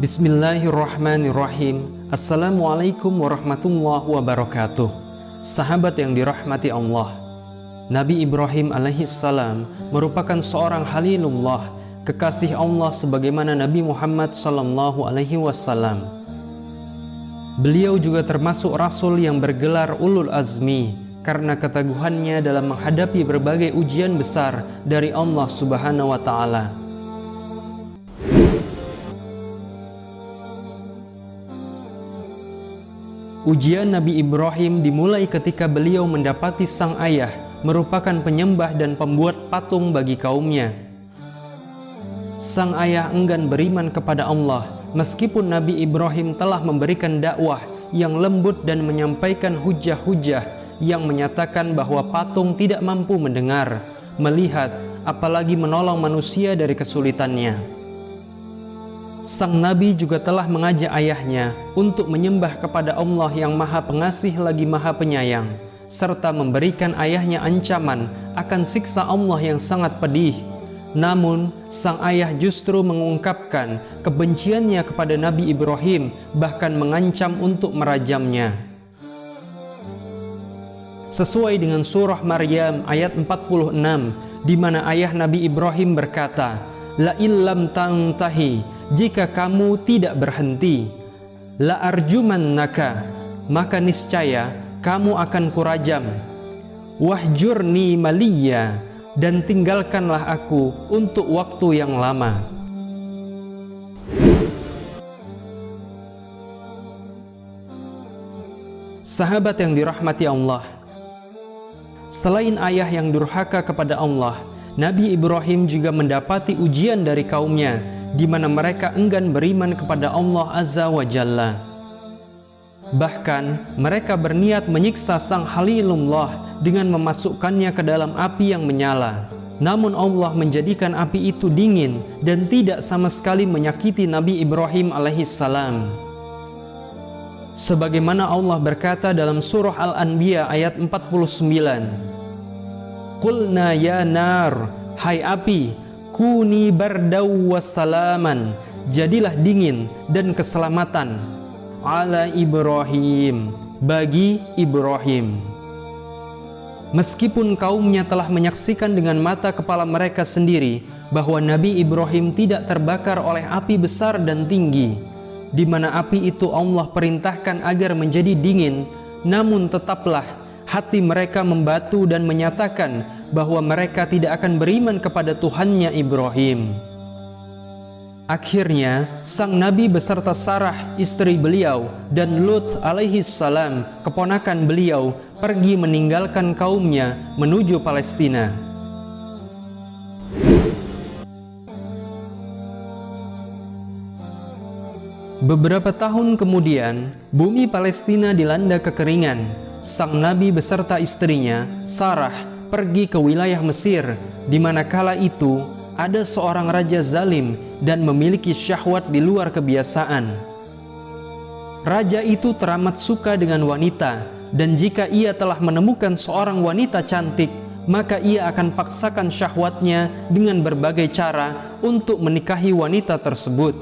Bismillahirrahmanirrahim. Assalamualaikum warahmatullahi wabarakatuh. Sahabat yang dirahmati Allah, Nabi Ibrahim alaihissalam merupakan seorang Khalilullah, kekasih Allah sebagaimana Nabi Muhammad sallallahu alaihi wasallam. Beliau juga termasuk Rasul yang bergelar Ulul Azmi karena keteguhannya dalam menghadapi berbagai ujian besar dari Allah Subhanahu wa Ta'ala. Ujian Nabi Ibrahim dimulai ketika beliau mendapati sang ayah merupakan penyembah dan pembuat patung bagi kaumnya. Sang ayah enggan beriman kepada Allah meskipun Nabi Ibrahim telah memberikan dakwah yang lembut dan menyampaikan hujah-hujah yang menyatakan bahwa patung tidak mampu mendengar, melihat, apalagi menolong manusia dari kesulitannya. Sang Nabi juga telah mengajak ayahnya untuk menyembah kepada Allah yang Maha Pengasih lagi Maha Penyayang, serta memberikan ayahnya ancaman akan siksa Allah yang sangat pedih. Namun, sang ayah justru mengungkapkan kebenciannya kepada Nabi Ibrahim, bahkan mengancam untuk merajamnya. Sesuai dengan surah Maryam ayat 46, di mana ayah Nabi Ibrahim berkata, "La illam tantahi, jika kamu tidak berhenti, la arjumannaka, maka niscaya kamu akan kurajam. Wahjurni maliya, dan tinggalkanlah aku untuk waktu yang lama." Sahabat yang dirahmati Allah, selain ayah yang durhaka kepada Allah, Nabi Ibrahim juga mendapati ujian dari kaumnya, di mana mereka enggan beriman kepada Allah Azza wa Jalla. Bahkan mereka berniat menyiksa sang Khalilullah dengan memasukkannya ke dalam api yang menyala. Namun Allah menjadikan api itu dingin dan tidak sama sekali menyakiti Nabi Ibrahim alaihissalam. Sebagaimana Allah berkata dalam surah Al-Anbiya ayat 49, "Qulna ya nar, hai api, kuni bardaw wassalaman, jadilah dingin dan keselamatan, ala Ibrahim, bagi Ibrahim." Meskipun kaumnya telah menyaksikan dengan mata kepala mereka sendiri bahwa Nabi Ibrahim tidak terbakar oleh api besar dan tinggi, di mana api itu Allah perintahkan agar menjadi dingin, namun tetaplah hati mereka membatu dan menyatakan bahwa mereka tidak akan beriman kepada Tuhannya Ibrahim. Akhirnya, sang Nabi beserta Sarah, istri beliau, dan Lut alaihissalam, keponakan beliau, pergi meninggalkan kaumnya menuju Palestina. Beberapa tahun kemudian, bumi Palestina dilanda kekeringan. Sang Nabi beserta istrinya, Sarah, pergi ke wilayah Mesir, di mana kala itu ada seorang raja zalim dan memiliki syahwat di luar kebiasaan. Raja itu teramat suka dengan wanita, dan jika ia telah menemukan seorang wanita cantik, maka ia akan paksakan syahwatnya dengan berbagai cara untuk menikahi wanita tersebut.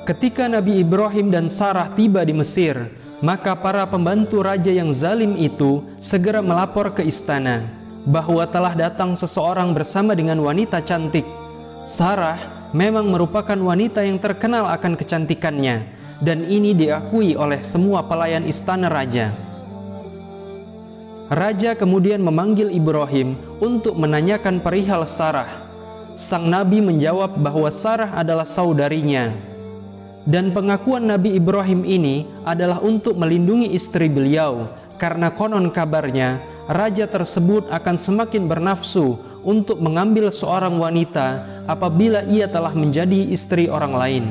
Ketika Nabi Ibrahim dan Sarah tiba di Mesir, maka para pembantu raja yang zalim itu segera melapor ke istana bahwa telah datang seseorang bersama dengan wanita cantik. Sarah memang merupakan wanita yang terkenal akan kecantikannya, dan ini diakui oleh semua pelayan istana raja. Raja kemudian memanggil Ibrahim untuk menanyakan perihal Sarah. Sang Nabi menjawab bahwa Sarah adalah saudarinya. Dan pengakuan Nabi Ibrahim ini adalah untuk melindungi istri beliau, karena konon kabarnya raja tersebut akan semakin bernafsu untuk mengambil seorang wanita apabila ia telah menjadi istri orang lain.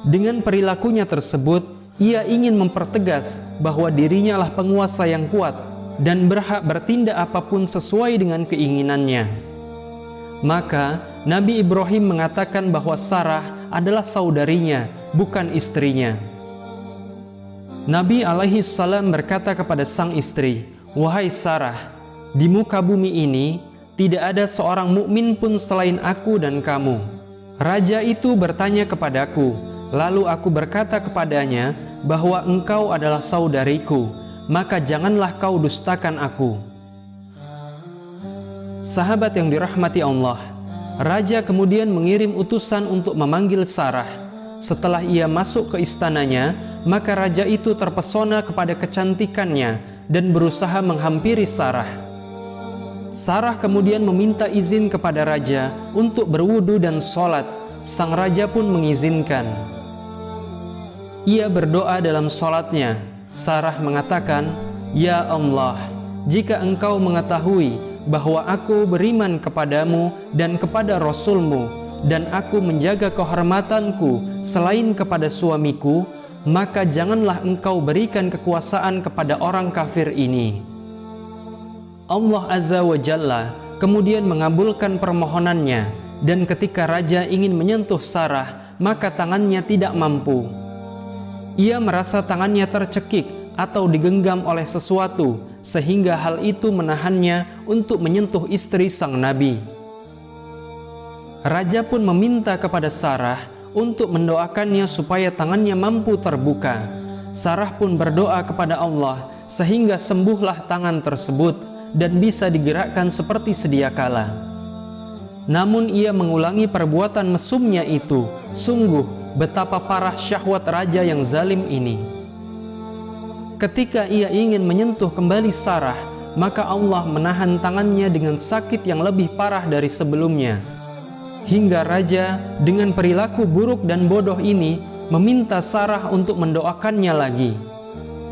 Dengan perilakunya tersebut, ia ingin mempertegas bahwa dirinya lah penguasa yang kuat dan berhak bertindak apapun sesuai dengan keinginannya. Maka Nabi Ibrahim mengatakan bahwa Sarah adalah saudarinya, bukan istrinya. Nabi alaihissalam berkata kepada sang istri, "Wahai Sarah, di muka bumi ini tidak ada seorang mukmin pun selain aku dan kamu. Raja itu bertanya kepadaku, lalu aku berkata kepadanya bahwa engkau adalah saudariku, maka janganlah kau dustakan aku. Sahabat yang dirahmati Allah, raja kemudian mengirim utusan untuk memanggil Sarah. Setelah ia masuk ke istananya, maka raja itu terpesona kepada kecantikannya dan berusaha menghampiri Sarah. Sarah kemudian meminta izin kepada raja untuk berwudu dan sholat. Sang raja pun mengizinkan. Ia berdoa dalam sholatnya. Sarah mengatakan, "Ya Allah, jika engkau mengetahui bahwa aku beriman kepadamu dan kepada Rasul-Mu, dan aku menjaga kehormatanku selain kepada suamiku, maka janganlah engkau berikan kekuasaan kepada orang kafir ini." Allah Azza wa Jalla kemudian mengabulkan permohonannya, dan ketika raja ingin menyentuh Sarah, maka tangannya tidak mampu. Ia merasa tangannya tercekik atau digenggam oleh sesuatu, sehingga hal itu menahannya untuk menyentuh istri sang nabi. Raja pun meminta kepada Sarah untuk mendoakannya supaya tangannya mampu terbuka. Sarah pun berdoa kepada Allah sehingga sembuhlah tangan tersebut dan bisa digerakkan seperti sedia kala. Namun ia mengulangi perbuatan mesumnya itu. Sungguh betapa parah syahwat raja yang zalim ini. Ketika ia ingin menyentuh kembali Sarah, maka Allah menahan tangannya dengan sakit yang lebih parah dari sebelumnya. Hingga raja dengan perilaku buruk dan bodoh ini meminta Sarah untuk mendoakannya lagi.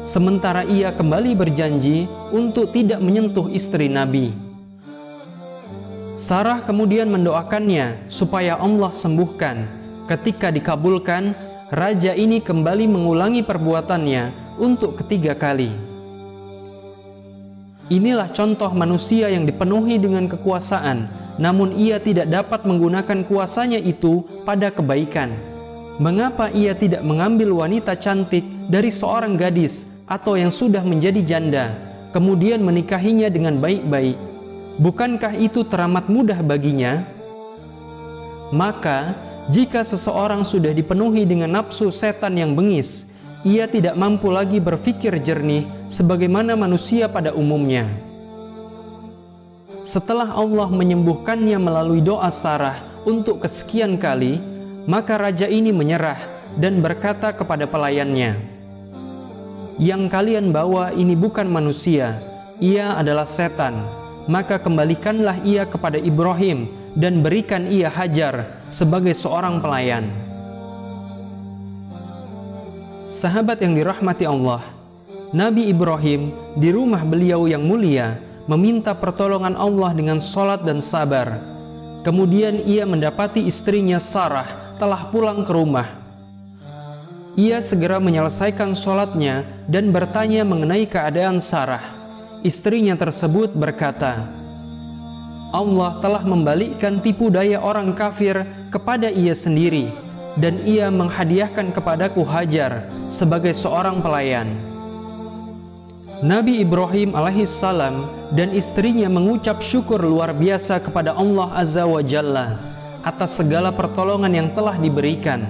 Sementara ia kembali berjanji untuk tidak menyentuh istri Nabi. Sarah kemudian mendoakannya supaya Allah sembuhkan. Ketika dikabulkan, raja ini kembali mengulangi perbuatannya untuk ketiga kali. Inilah contoh manusia yang dipenuhi dengan kekuasaan, namun ia tidak dapat menggunakan kuasanya itu pada kebaikan. Mengapa ia tidak mengambil wanita cantik dari seorang gadis atau yang sudah menjadi janda, kemudian menikahinya dengan baik-baik? Bukankah itu teramat mudah baginya? Maka, jika seseorang sudah dipenuhi dengan nafsu setan yang bengis, ia tidak mampu lagi berpikir jernih sebagaimana manusia pada umumnya. Setelah Allah menyembuhkannya melalui doa Sarah untuk kesekian kali, maka raja ini menyerah dan berkata kepada pelayannya, "Yang kalian bawa ini bukan manusia, ia adalah setan. Maka kembalikanlah ia kepada Ibrahim dan berikan ia Hajar sebagai seorang pelayan." Sahabat yang dirahmati Allah, Nabi Ibrahim di rumah beliau yang mulia meminta pertolongan Allah dengan sholat dan sabar. Kemudian ia mendapati istrinya Sarah telah pulang ke rumah. Ia segera menyelesaikan sholatnya dan bertanya mengenai keadaan Sarah. Istrinya tersebut berkata, "Allah telah membalikkan tipu daya orang kafir kepada ia sendiri, dan ia menghadiahkan kepadaku Hajar sebagai seorang pelayan." Nabi Ibrahim alaihissalam dan istrinya mengucap syukur luar biasa kepada Allah Azza wa Jalla atas segala pertolongan yang telah diberikan.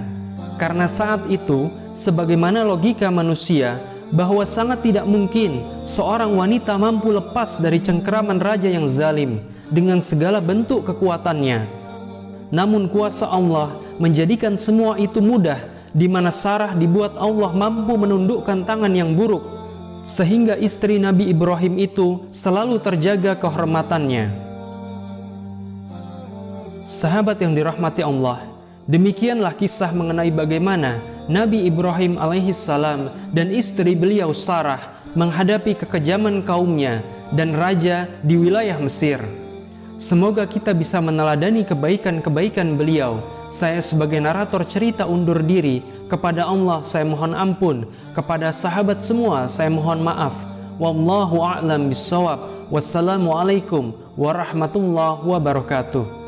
Karena saat itu, sebagaimana logika manusia, bahwa sangat tidak mungkin seorang wanita mampu lepas dari cengkeraman raja yang zalim dengan segala bentuk kekuatannya. Namun kuasa Allah menjadikan semua itu mudah, di mana Sarah dibuat Allah mampu menundukkan tangan yang buruk, sehingga istri Nabi Ibrahim itu selalu terjaga kehormatannya. Sahabat yang dirahmati Allah, demikianlah kisah mengenai bagaimana Nabi Ibrahim alaihissalam dan istri beliau Sarah menghadapi kekejaman kaumnya dan raja di wilayah Mesir. Semoga kita bisa meneladani kebaikan-kebaikan beliau. Saya sebagai narator cerita undur diri. Kepada Allah saya mohon ampun, kepada sahabat semua saya mohon maaf. Wallahu a'lam bissawab. Wassalamualaikum warahmatullahi wabarakatuh.